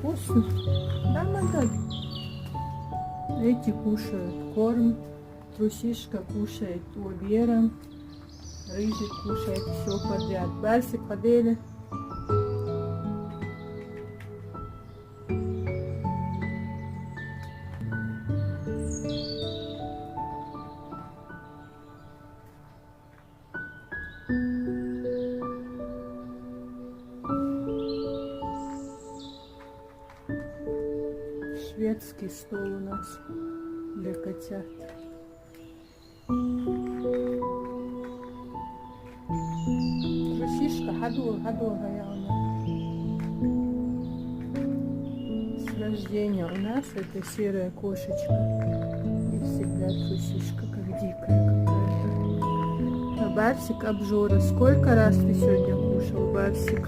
вкусно. Да, Маталь? Эти кушают корм. Трусишка кушает лобера. Рыжий кушает все подряд. Барсик подели. Шведский стол у нас для котят. Трусишка, ходуга я у нас. С рождения у нас это серая кошечка. И всегда трусишка, как дикая какая-то. А Барсик обжора. Сколько раз ты сегодня кушал, Барсик?